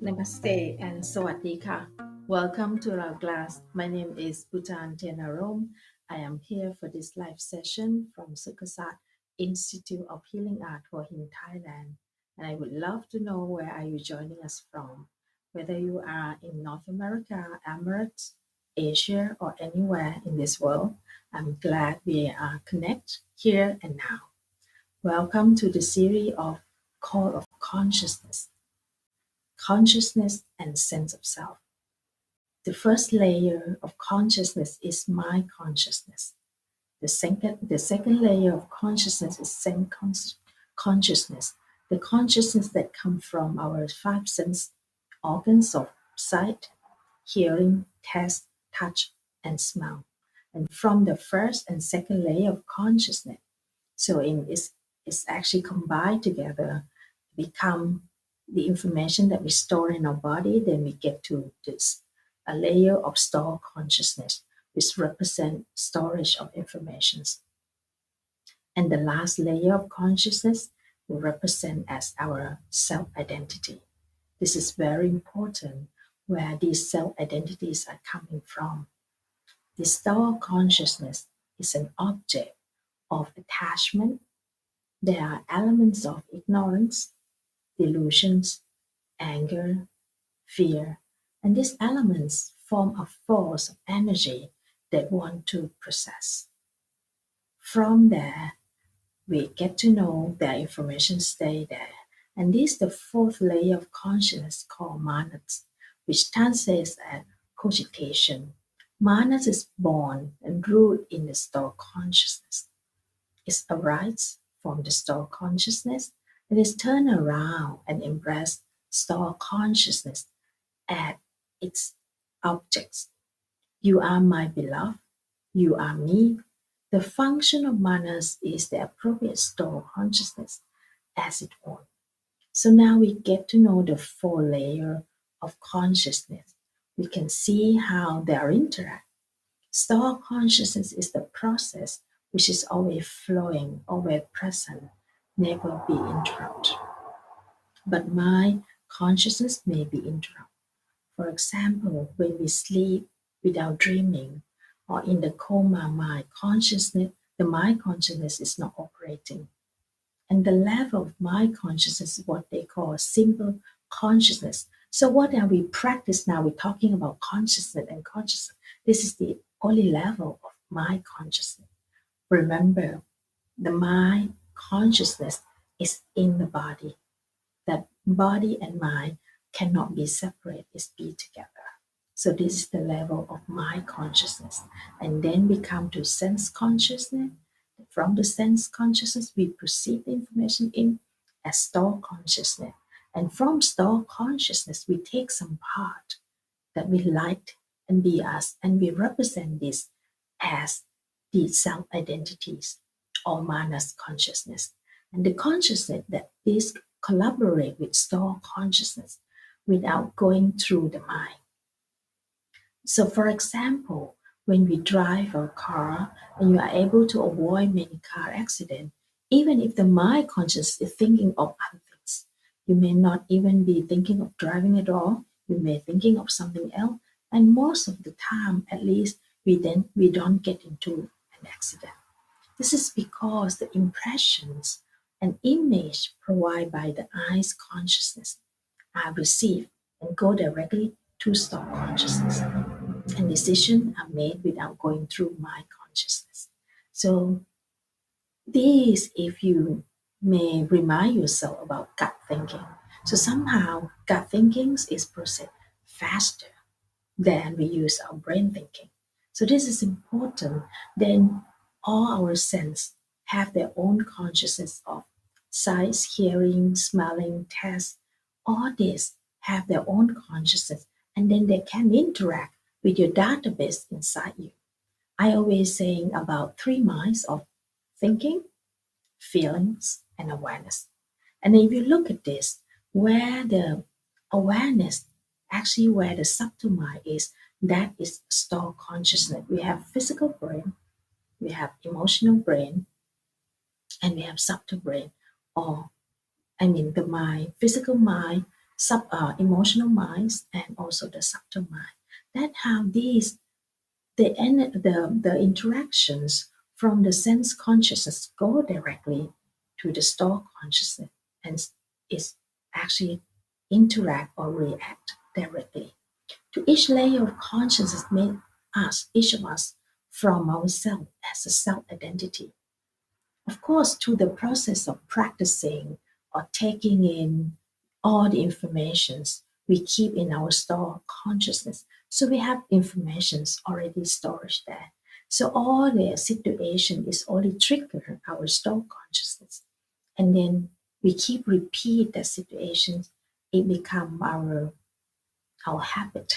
Namaste and Sawadika. Welcome to our class. My name is Buathon Thienarrom. I am here for this live session from Sukasat Institute of Healing Art for in Thailand. And I would love to know where are you joining us from, whether you are in North America, Emirates, Asia, or anywhere in this world. I'm glad we are connected here and now. Welcome to the series of Call of Consciousness and sense of self. The first layer of consciousness is my consciousness. The second layer of consciousness is sense consciousness, the consciousness that comes from our five sense organs of sight, hearing, taste, touch, and smell. And from the first and second layer of consciousness, so it's actually combined together, become the information that we store in our body. Then we get to this a layer of store consciousness, which represent storage of informations. And the last layer of consciousness will represent as our self-identity. This is very important, where these self-identities are coming from. The store consciousness is an object of attachment, There are elements of ignorance, delusions, anger, fear, and these elements form a force of energy that want to process. From there, we get to know their information stay there. And this is the fourth layer of consciousness called manas, which translates as cogitation. Manas is born and rooted in the store consciousness. It arises from the store consciousness and is turned around and embrace store consciousness at its objects. You are my beloved, you are me. The function of manas is the appropriate store consciousness as it wants. So now we get to know the four layers of consciousness. We can see how they are interact. Store consciousness is the process which is always flowing, always present, never be interrupted. But my consciousness may be interrupted. For example, when we sleep without dreaming, or in the coma mind consciousness, the mind consciousness is not operating. And the level of mind consciousness is what they call simple consciousness. So what are we practice now? We're talking about consciousness and consciousness. This is the only level of mind consciousness. Remember, the mind consciousness is in the body. That body and mind cannot be separate, it's be together. So this is the level of mind consciousness. And then we come to sense consciousness. From the sense consciousness, we perceive the information in as store consciousness. And from store consciousness, we take some part that we like and be us, and we represent this as the self-identities or manas consciousness. And the consciousness that is collaborate with store consciousness without going through the mind. So for example, when we drive a car and you are able to avoid many car accidents, even if the mind consciousness is thinking of other things, you may not even be thinking of driving at all, you may be thinking of something else, and most of the time at least we don't get into an accident. This is because the impressions and image provided by the eyes consciousness are received and go directly to store consciousness. And decisions are made without going through mind consciousness. So this, if you may remind yourself about gut thinking. So somehow gut thinking is processed faster than we use our brain thinking. So this is important. Then all our senses have their own consciousness of sight, hearing, smelling, taste. All these have their own consciousness, and then they can interact with your database inside you. I always saying about 3 minds of thinking, feelings, and awareness. And if you look at this, where the awareness, actually where the subtle mind is, that is store consciousness. We have physical brain, we have emotional brain, and we have subtle brain. Or, the mind, physical mind, emotional minds, and also the subtle mind. That how these the interactions from the sense consciousness go directly to the store consciousness and is actually interact or react directly to each layer of consciousness made us, each of us, from ourselves as a self-identity. Of course, through the process of practicing or taking in all the informations we keep in our store consciousness. So we have informations already stored there. So all the situation is only trigger our store consciousness. And then we keep repeat the situations. It become our habit.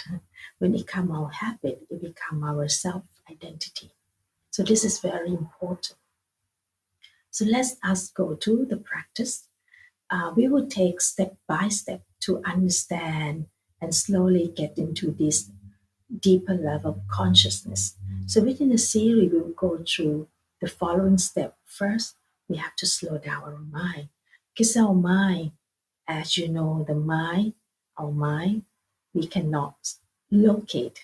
When it become our habit, it become our self-identity. So this is very important. So let's us go to the practice. We will take step by step to understand and slowly get into this deeper level of consciousness. So within the series, we will go through the following step. First, we have to slow down our mind. Because our mind, as you know, our mind, we cannot locate.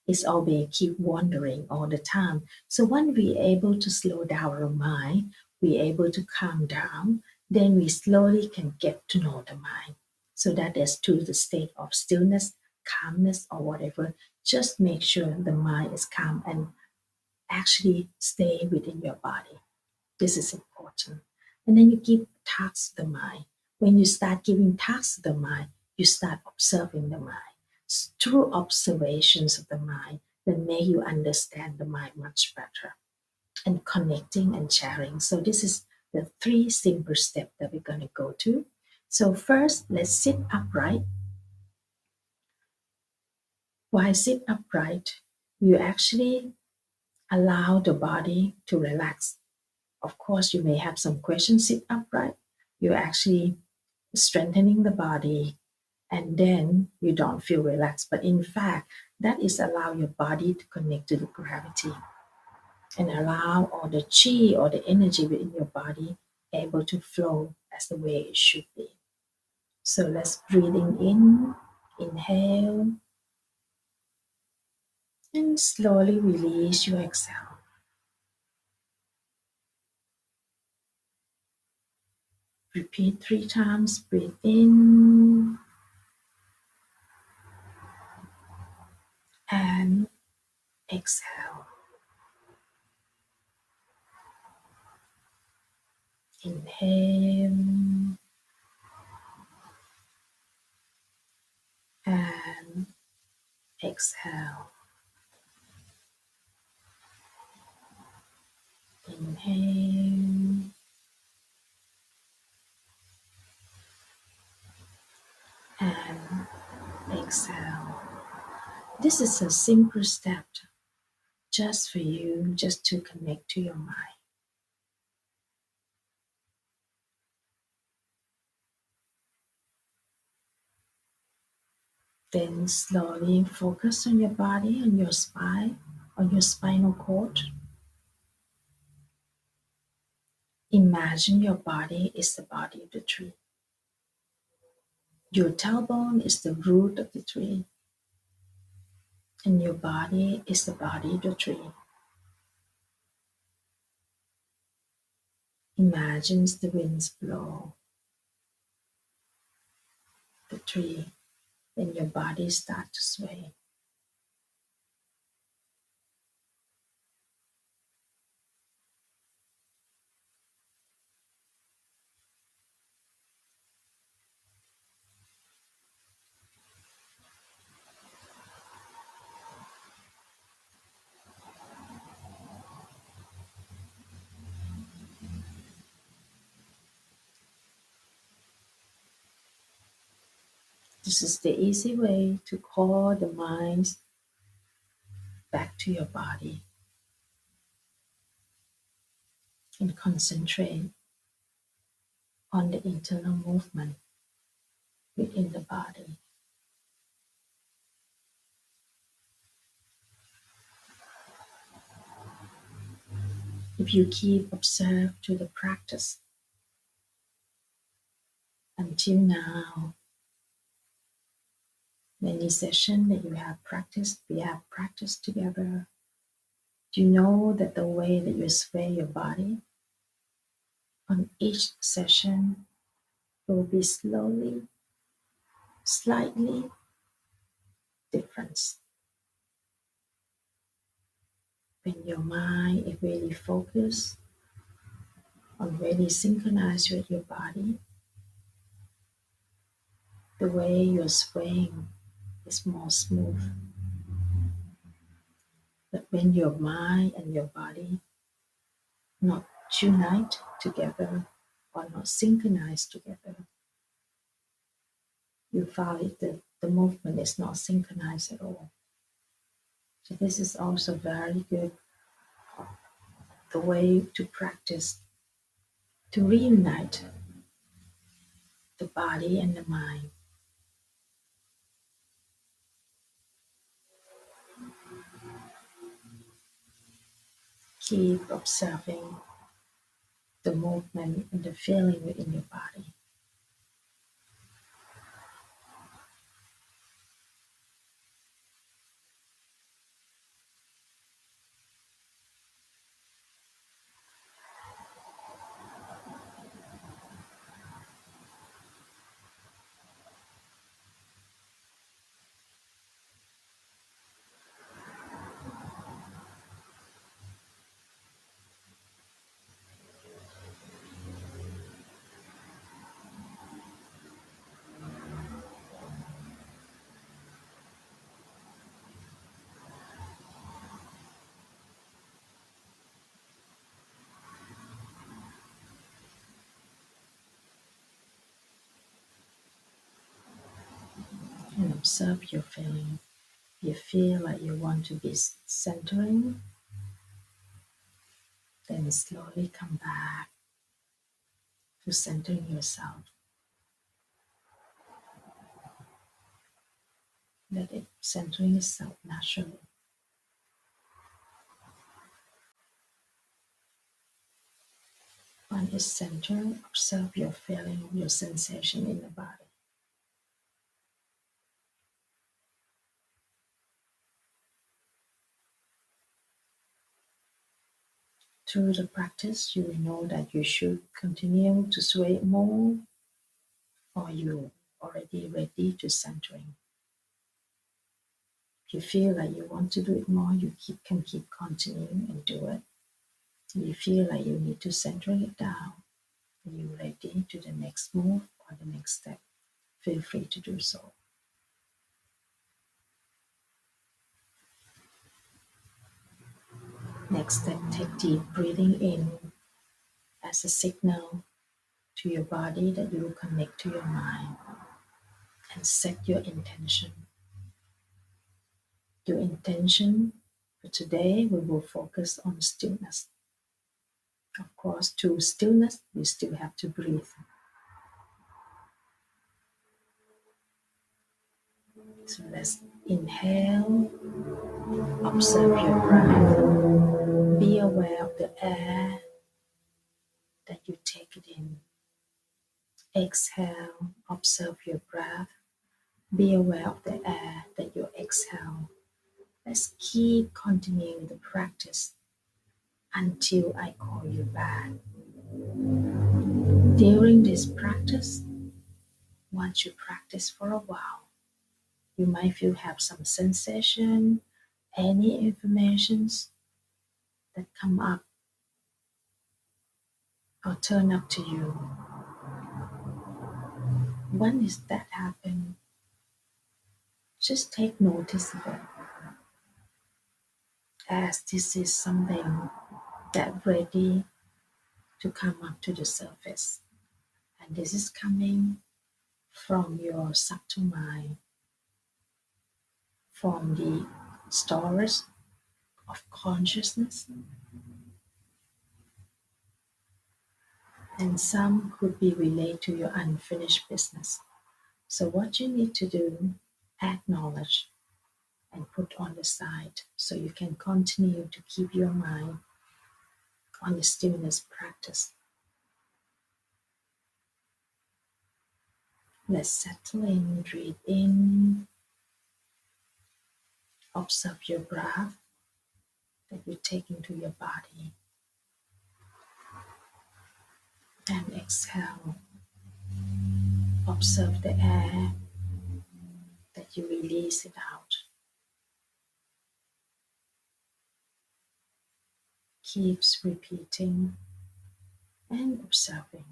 It's always keep wandering all the time. So when we're able to slow down our mind, we're able to calm down, then we slowly can get to know the mind. So that is to the state of stillness, calmness, or whatever. Just make sure the mind is calm and actually stay within your body. This is important. And then you give tasks to the mind. When you start giving tasks to the mind, you start observing the mind. Through observations of the mind, that make you understand the mind much better and connecting and sharing. So this is the 3 simple steps that we're going to go to. So first, let's sit upright. While sit upright, you actually allow the body to relax. Of course, you may have some questions. Sit upright. You're actually strengthening the body, and then you don't feel relaxed. But in fact, that is allow your body to connect to the gravity and allow all the chi or the energy within your body able to flow as the way it should be. So let's breathing in, inhale, and slowly release your exhale. Repeat 3 times. Breathe in and exhale. Inhale and exhale. Inhale and exhale. This is a simple step just for you, just to connect to your mind. Then slowly focus on your body, on your spine, on your spinal cord. Imagine your body is the body of the tree. Your tailbone is the root of the tree, and your body is the body of the tree. Imagine the winds blow the tree, then your body starts to sway. This is the easy way to call the mind back to your body and concentrate on the internal movement within the body. If you keep observe to the practice until now, many sessions that you have practiced, we have practiced together, do you know that the way that you sway your body on each session will be slowly, slightly different? When your mind is really focused on really synchronized with your body, the way you're swaying is more smooth. But when your mind and your body not unite together or not synchronized together, you find that the movement is not synchronized at all. So this is also very good, the way to practice to reunite the body and the mind. Keep observing the movement and the feeling within your body. and observe your feeling. You feel like you want to be centering, then slowly come back to centering yourself. Let it centering itself naturally. When it's centered, observe your feeling, your sensation in the body. Through the practice, you will know that you should continue to sway more, or you already ready to centering. If you feel like you want to do it more, you can keep continuing and do it. If you feel like you need to center it down, and you're ready to the next move or the next step, feel free to do so. Next step, take deep breathing in as a signal to your body that you will connect to your mind and set your intention. Your intention for today, we will focus on stillness. Of course, to stillness, we still have to breathe. So let's inhale, observe your breath, be aware of the air that you take it in. Exhale, observe your breath, be aware of the air that you exhale. Let's keep continuing the practice until I call you back. During this practice, once you practice for a while, you might feel have some sensation, any informations that come up or turn up to you. When does that happen? Just take notice of it, as this is something that ready to come up to the surface. And this is coming from your subtle mind, from the storage of consciousness, and some could be related to your unfinished business. So what you need to do, acknowledge and put on the side so you can continue to keep your mind on the stillness practice. Let's settle in, breathe in, observe your breath that you take into your body, and exhale. Observe the air that you release it out. Keeps repeating and observing.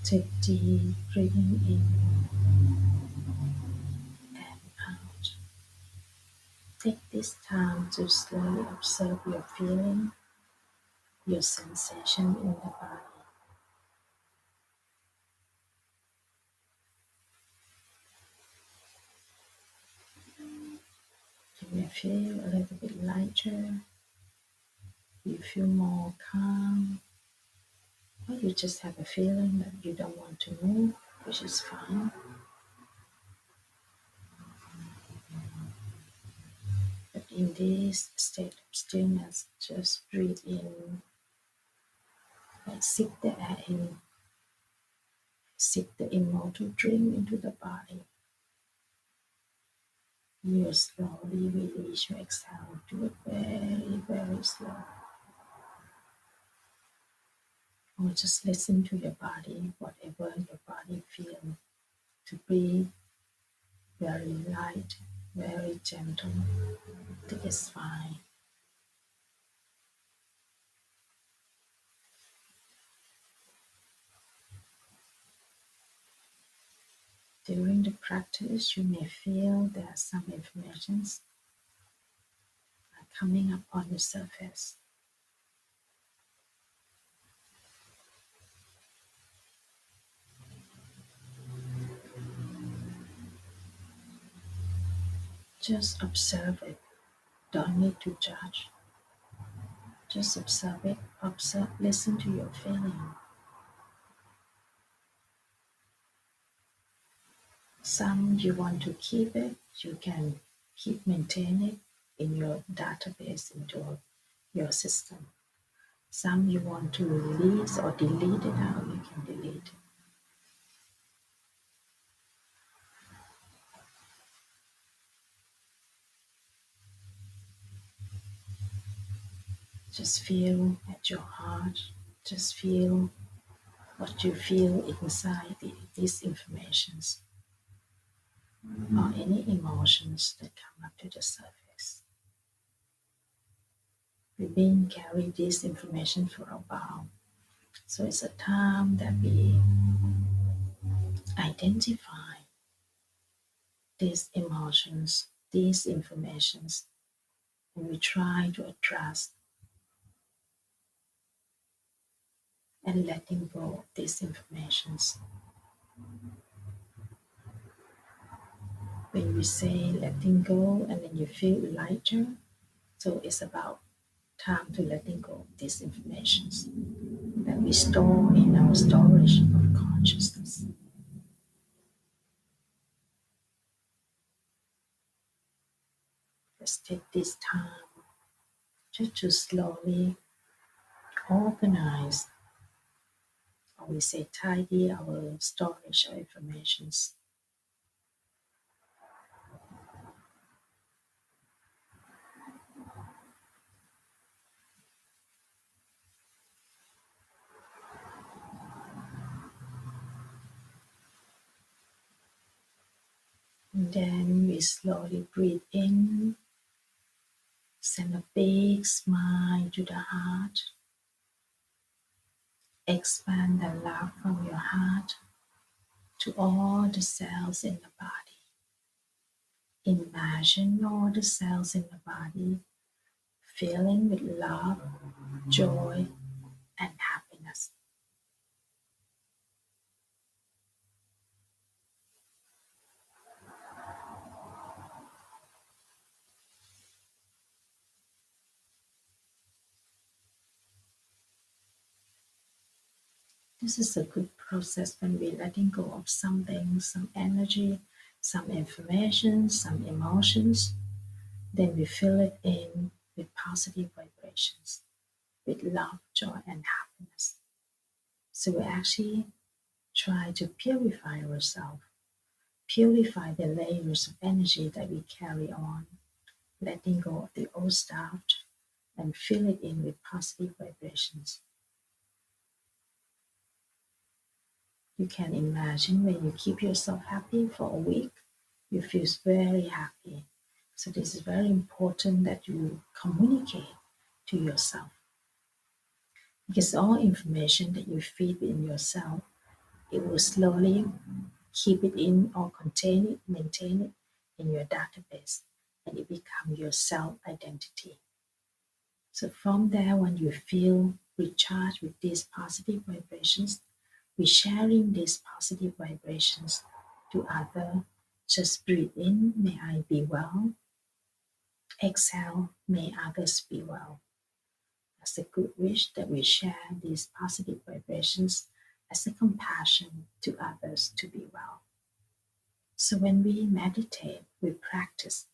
Take deep breathing in and out. Take this time to slowly observe your feeling, your sensation in the body. You may feel a little bit lighter, you feel more calm, or you just have a feeling that you don't want to move, which is fine. But in this state of stillness, just breathe in, like sip the air in, sip the immortal drink into the body. You slowly release your exhale. Do it very, very slow. Or just listen to your body, whatever your body feels. To breathe very light, very gentle. It is fine. During the practice, you may feel there are some informations coming up on the surface. Just observe it. Don't need to judge. Just observe it. Observe, listen to your feeling. Some you want to keep it, you can keep maintain it in your database, into your system. Some you want to release or delete it out, you can delete it. Just feel at your heart, just feel what you feel inside these informations or any emotions that come up to the surface. We've been carrying this information for a while, so it's a time that we identify these emotions, these informations, and we try to address and letting go of these informations. When we say letting go and then you feel lighter, so it's about time to letting go of these informations that we store in our storage of consciousness. Let's take this time just to slowly organize, or we say tidy, our storage of informations. And then we slowly breathe in, send a big smile to the heart, expand the love from your heart to all the cells in the body. Imagine all the cells in the body filling with love, joy, and happiness. This is a good process when we're letting go of something, some energy, some information, some emotions. Then we fill it in with positive vibrations, with love, joy, and happiness. So we actually try to purify ourselves, purify the layers of energy that we carry on, letting go of the old stuff and fill it in with positive vibrations. You can imagine when you keep yourself happy for a week, you feel very happy. So this is very important that you communicate to yourself, because all information that you feed in yourself It will slowly keep it in or contain it, maintain it in your database, and it becomes your self-identity. So from there, when you feel recharged with these positive vibrations, we're sharing these positive vibrations to others. Just breathe in, may I be well. Exhale, may others be well. As a good wish that we share these positive vibrations as a compassion to others to be well. So when we meditate, we practice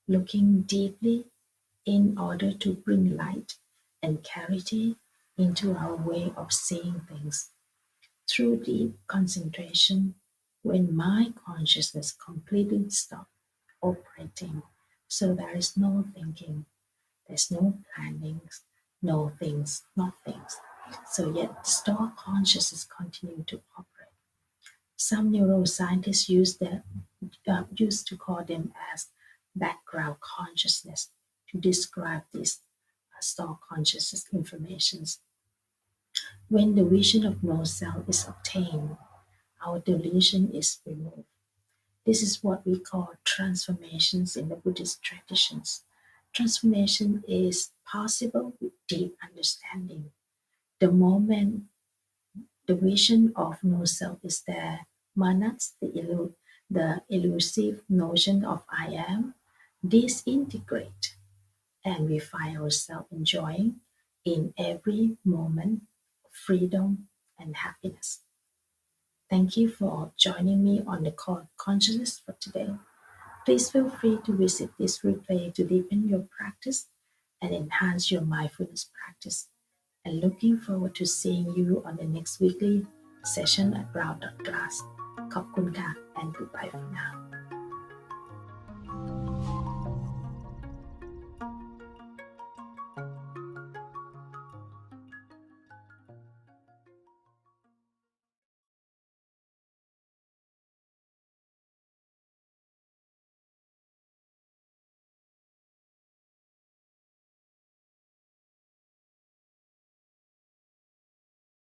looking deeply in order to bring light and clarity into our way of seeing things. Through deep concentration, when my consciousness completely stops operating, so there is no thinking, there's no planning, no things, not things. So yet store consciousness continue to operate. Some neuroscientists used to call them as background consciousness to describe this store consciousness informations. When the vision of no self is obtained, our delusion is removed. This is what we call transformations in the Buddhist traditions. Transformation is possible with deep understanding. The moment the vision of no self is there, manas, the elusive notion of I am, disintegrate, and we find ourselves enjoying in every moment freedom and happiness. Thank you for joining me on the call consciousness for today. Please feel free to visit this replay to deepen your practice and enhance your mindfulness practice. And looking forward to seeing you on the next weekly session at Brown Glass. ขอบคุณค่ะ and goodbye for now.